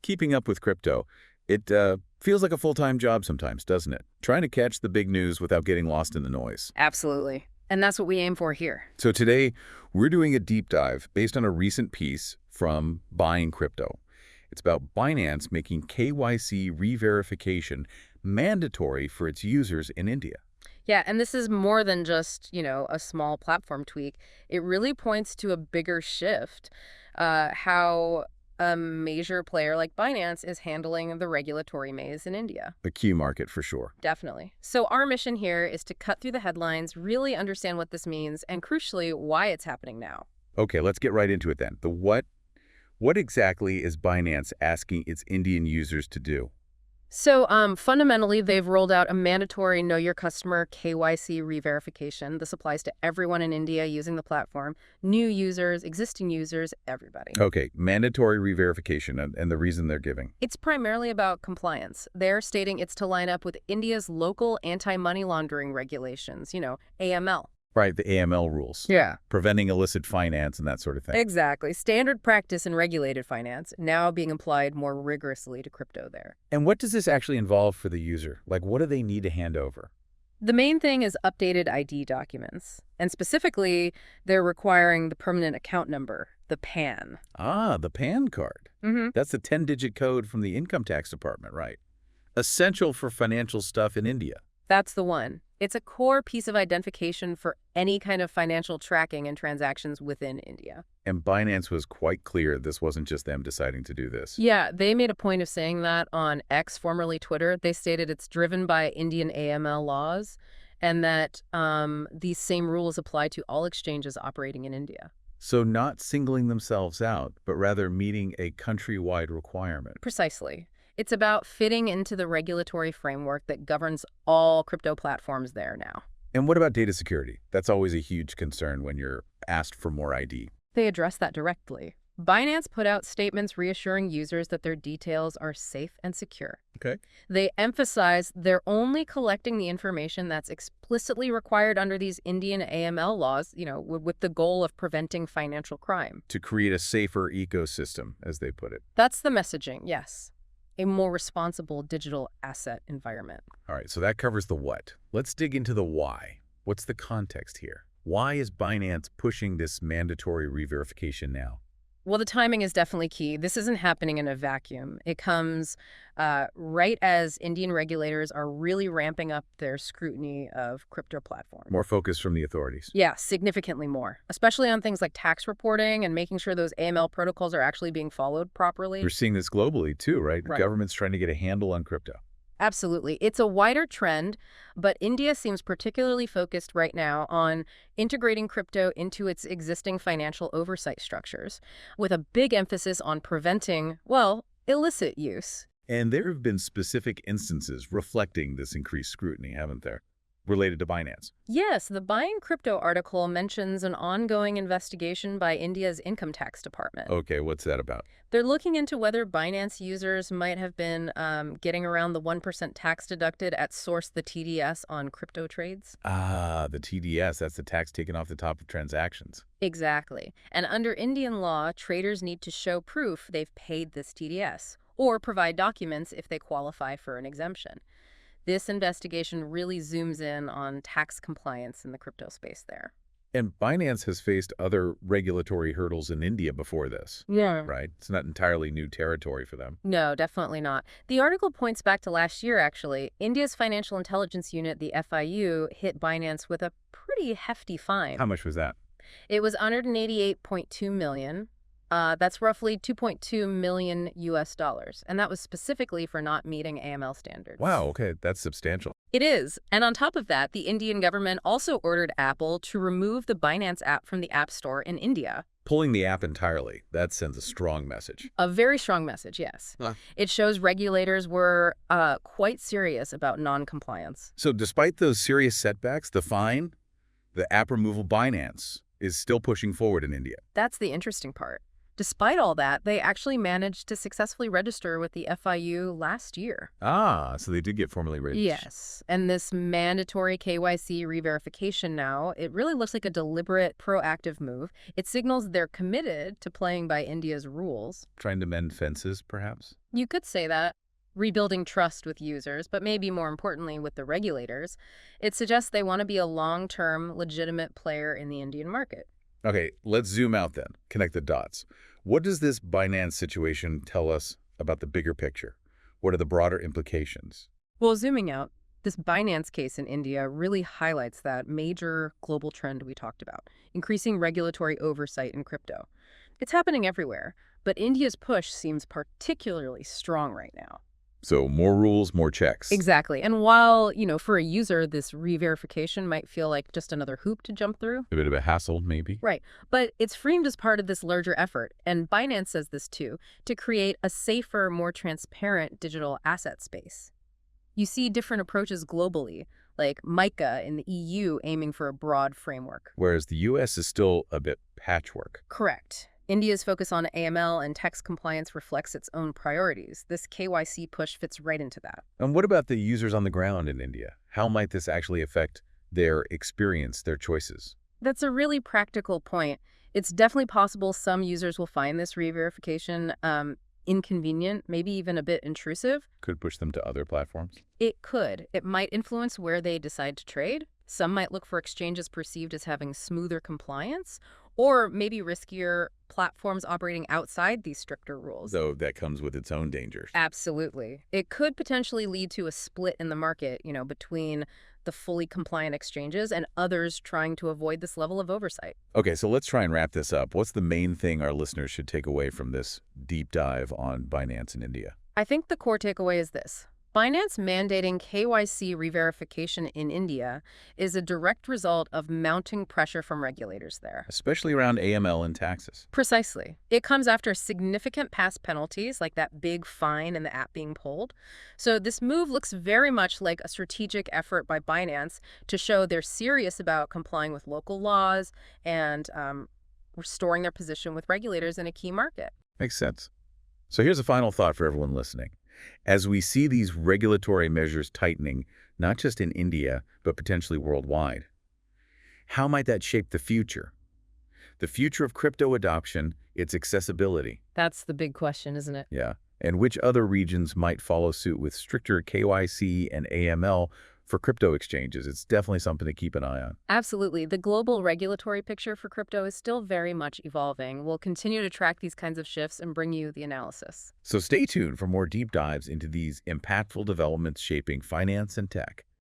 keeping up with crypto. It feels like a full-time job sometimes, doesn't it? Trying to catch the big news without getting lost in the noise. Absolutely. And that's what we aim for here. So today, we're doing a deep dive based on a recent piece from Buying Crypto. It's about Binance making KYC re-verification mandatory for its users in India. Yeah, and this is more than just, a small platform tweak. It really points to a bigger shift, how a major player like Binance is handling the regulatory maze in India. A key market for sure. Definitely. So our mission here is to cut through the headlines, really understand what this means, and crucially, why it's happening now. Okay, let's get right into it then. The what? What exactly is Binance asking its Indian users to do? So fundamentally, they've rolled out a mandatory Know Your Customer KYC re-verification. This applies to everyone in India using the platform, new users, existing users, everybody. Okay, mandatory re-verification and the reason they're giving. It's primarily about compliance. They're stating it's to line up with India's local anti-money laundering regulations, AML. Right, the AML rules. Yeah. Preventing illicit finance and that sort of thing. Exactly. Standard practice in regulated finance, now being applied more rigorously to crypto there. And what does this actually involve for the user? Like, what do they need to hand over? The main thing is updated ID documents. And specifically, they're requiring the permanent account number, the PAN. Ah, the PAN card. That's the 10-digit code from the income tax department, right? Essential for financial stuff in India. That's the one. It's a core piece of identification for any kind of financial tracking and transactions within India. And Binance was quite clear this wasn't just them deciding to do this. Yeah, they made a point of saying that on X, formerly Twitter. They stated it's driven by Indian AML laws and that these same rules apply to all exchanges operating in India. So not singling themselves out, but rather meeting a countrywide requirement. Precisely. It's about fitting into the regulatory framework that governs all crypto platforms there now. And what about data security? That's always a huge concern when you're asked for more ID. They address that directly. Binance put out statements reassuring users that their details are safe and secure. Okay. They emphasize they're only collecting the information that's explicitly required under these Indian AML laws, with the goal of preventing financial crime. To create a safer ecosystem, as they put it. That's the messaging, yes. A more responsible digital asset environment. All right, so that covers the what. Let's dig into the why. What's the context here? Why is Binance pushing this mandatory re-verification now? Well, the timing is definitely key. This isn't happening in a vacuum. It comes right as Indian regulators are really ramping up their scrutiny of crypto platforms. More focus from the authorities. Yeah, significantly more, especially on things like tax reporting and making sure those AML protocols are actually being followed properly. We're seeing this globally too, right? Right. Government's trying to get a handle on crypto. Absolutely. It's a wider trend, but India seems particularly focused right now on integrating crypto into its existing financial oversight structures, with a big emphasis on preventing, illicit use. And there have been specific instances reflecting this increased scrutiny, haven't there? Related to Binance. Yes, the Buying Crypto article mentions an ongoing investigation by India's income tax department. Okay, what's that about? They're looking into whether Binance users might have been getting around the 1% tax deducted at source, the TDS, on crypto trades. Ah, the TDS, that's the tax taken off the top of transactions. Exactly. And under Indian law, traders need to show proof they've paid this TDS, or provide documents if they qualify for an exemption. This investigation really zooms in on tax compliance in the crypto space there. And Binance has faced other regulatory hurdles in India before this. Yeah. Right? It's not entirely new territory for them. No, definitely not. The article points back to last year, actually. India's Financial Intelligence Unit, the FIU, hit Binance with a pretty hefty fine. How much was that? It was $188.2 million. That's roughly 2.2 million US dollars. And that was specifically for not meeting AML standards. Wow, okay, that's substantial. It is. And on top of that, the Indian government also ordered Apple to remove the Binance app from the App Store in India. Pulling the app entirely, that sends a strong message. A very strong message, yes. It shows regulators were quite serious about non-compliance. So despite those serious setbacks, the fine, the app removal Binance is still pushing forward in India. That's the interesting part. Despite all that, they actually managed to successfully register with the FIU last year. Ah, so they did get formally registered. Yes, and this mandatory KYC re-verification now, it really looks like a deliberate, proactive move. It signals they're committed to playing by India's rules. Trying to mend fences, perhaps? You could say that. Rebuilding trust with users, but maybe more importantly with the regulators. It suggests they want to be a long-term, legitimate player in the Indian market. Okay, let's zoom out then, connect the dots. What does this Binance situation tell us about the bigger picture? What are the broader implications? Well, zooming out, this Binance case in India really highlights that major global trend we talked about, increasing regulatory oversight in crypto. It's happening everywhere, but India's push seems particularly strong right now. So more rules, more checks. Exactly. And while, for a user, this re-verification might feel like just another hoop to jump through. A bit of a hassle, maybe. Right. But it's framed as part of this larger effort, and Binance says this too, to create a safer, more transparent digital asset space. You see different approaches globally, like MiCA in the EU aiming for a broad framework. Whereas the US is still a bit patchwork. Correct. India's focus on AML and tax compliance reflects its own priorities. This KYC push fits right into that. And what about the users on the ground in India? How might this actually affect their experience, their choices? That's a really practical point. It's definitely possible some users will find this re-verification inconvenient, maybe even a bit intrusive. Could push them to other platforms? It could. It might influence where they decide to trade. Some might look for exchanges perceived as having smoother compliance, or maybe riskier platforms operating outside these stricter rules. Though that comes with its own dangers. Absolutely. It could potentially lead to a split in the market, between the fully compliant exchanges and others trying to avoid this level of oversight. Okay, so let's try and wrap this up. What's the main thing our listeners should take away from this deep dive on Binance in India? I think the core takeaway is this. Binance mandating KYC re-verification in India is a direct result of mounting pressure from regulators there. Especially around AML and taxes. Precisely. It comes after significant past penalties, like that big fine and the app being pulled. So this move looks very much like a strategic effort by Binance to show they're serious about complying with local laws and restoring their position with regulators in a key market. Makes sense. So here's a final thought for everyone listening. As we see these regulatory measures tightening, not just in India, but potentially worldwide, how might that shape the future? The future of crypto adoption, its accessibility. That's the big question, isn't it? Yeah. And which other regions might follow suit with stricter KYC and AML for crypto exchanges? It's definitely something to keep an eye on. Absolutely. The global regulatory picture for crypto is still very much evolving. We'll continue to track these kinds of shifts and bring you the analysis. So stay tuned for more deep dives into these impactful developments shaping finance and tech.